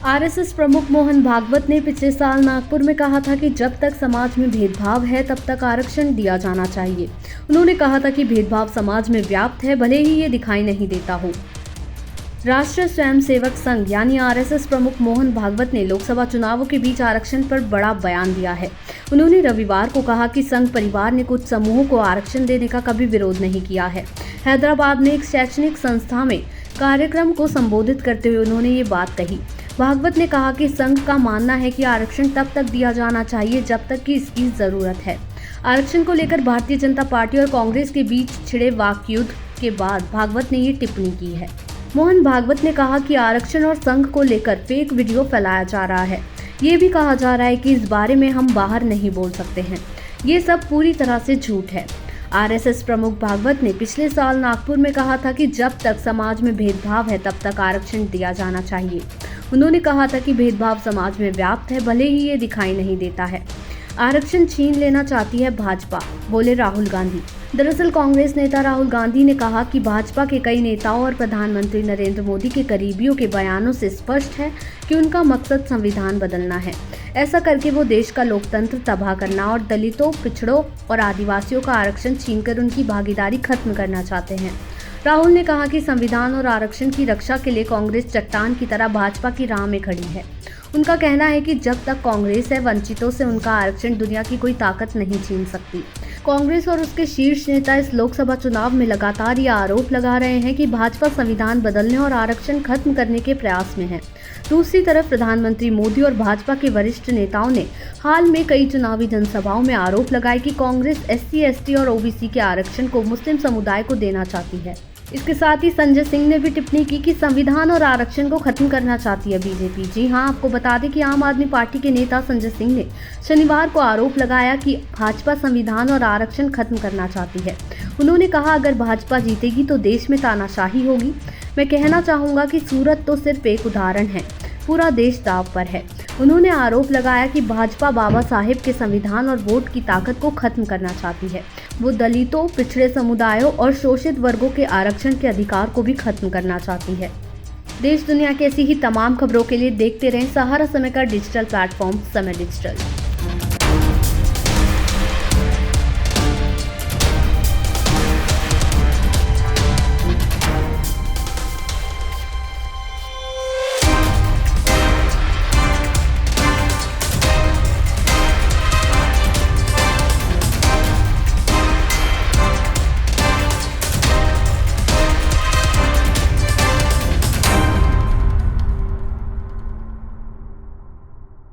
RSS प्रमुख मोहन भागवत ने पिछले साल नागपुर में कहा था कि जब तक समाज में भेदभाव है तब तक आरक्षण दिया जाना चाहिए। उन्होंने कहा था कि भेदभाव समाज में व्याप्त है, भले ही ये दिखाई नहीं देता हो। राष्ट्रीय स्वयंसेवक संघ यानी आरएसएस प्रमुख मोहन भागवत ने लोकसभा चुनावों के बीच आरक्षण पर बड़ा बयान दिया है। उन्होंने रविवार को कहा कि संघ परिवार ने कुछ समूहों को आरक्षण देने का कभी विरोध नहीं किया है। हैदराबाद में एक शैक्षणिक संस्था में कार्यक्रम को संबोधित करते हुए उन्होंने ये बात कही। भागवत ने कहा कि संघ का मानना है कि आरक्षण तब तक दिया जाना चाहिए जब तक कि इसकी जरूरत है। आरक्षण को लेकर भारतीय जनता पार्टी और कांग्रेस के बीच छिड़े वाकयुद्ध के बाद भागवत ने ये टिप्पणी की है। मोहन भागवत ने कहा कि आरक्षण और संघ को लेकर फेक वीडियो फैलाया जा रहा है। ये भी कहा जा रहा है कि इस बारे में हम बाहर नहीं बोल सकते हैं। ये सब पूरी तरह से झूठ है। आरएसएस प्रमुख भागवत ने पिछले साल नागपुर में कहा था कि जब तक समाज में भेदभाव है तब तक आरक्षण दिया जाना चाहिए। उन्होंने कहा था कि भेदभाव समाज में व्याप्त है, भले ही ये दिखाई नहीं देता है। आरक्षण छीन लेना चाहती है भाजपा, बोले राहुल गांधी। दरअसल कांग्रेस नेता राहुल गांधी ने कहा कि भाजपा के कई नेताओं और प्रधानमंत्री नरेंद्र मोदी के करीबियों के बयानों से स्पष्ट है कि उनका मकसद संविधान बदलना है। ऐसा करके वो देश का लोकतंत्र तबाह करना और दलितों, पिछड़ों और आदिवासियों का आरक्षण छीनकर उनकी भागीदारी खत्म करना चाहते हैं। राहुल ने कहा कि संविधान और आरक्षण की रक्षा के लिए कांग्रेस चट्टान की तरह भाजपा की राह में खड़ी है। उनका कहना है कि जब तक कांग्रेस है, वंचितों से उनका आरक्षण दुनिया की कोई ताकत नहीं छीन सकती। कांग्रेस और उसके शीर्ष नेता इस लोकसभा चुनाव में लगातार ये आरोप लगा रहे हैं कि भाजपा संविधान बदलने और आरक्षण खत्म करने के प्रयास में है। दूसरी तरफ प्रधानमंत्री मोदी और भाजपा के वरिष्ठ नेताओं ने हाल में कई चुनावी जनसभाओं में आरोप लगाए कि कांग्रेस एससी, एसटी और ओबीसी के आरक्षण को मुस्लिम समुदाय को देना चाहती है। इसके साथ ही संजय सिंह ने भी टिप्पणी की कि संविधान और आरक्षण को खत्म करना चाहती है बीजेपी। जी हां, आपको बता दें कि आम आदमी पार्टी के नेता संजय सिंह ने शनिवार को आरोप लगाया कि भाजपा संविधान और आरक्षण खत्म करना चाहती है। उन्होंने कहा, अगर भाजपा जीतेगी तो देश में तानाशाही होगी। मैं कहना चाहूँगा कि सूरत तो सिर्फ एक उदाहरण है, पूरा देश दांव पर है। उन्होंने आरोप लगाया कि भाजपा बाबा साहेब के संविधान और वोट की ताकत को खत्म करना चाहती है। वो दलितों, पिछड़े समुदायों और शोषित वर्गों के आरक्षण के अधिकार को भी खत्म करना चाहती है। देश दुनिया की ऐसी ही तमाम खबरों के लिए देखते रहें सहारा समय का डिजिटल प्लेटफॉर्म समय डिजिटल।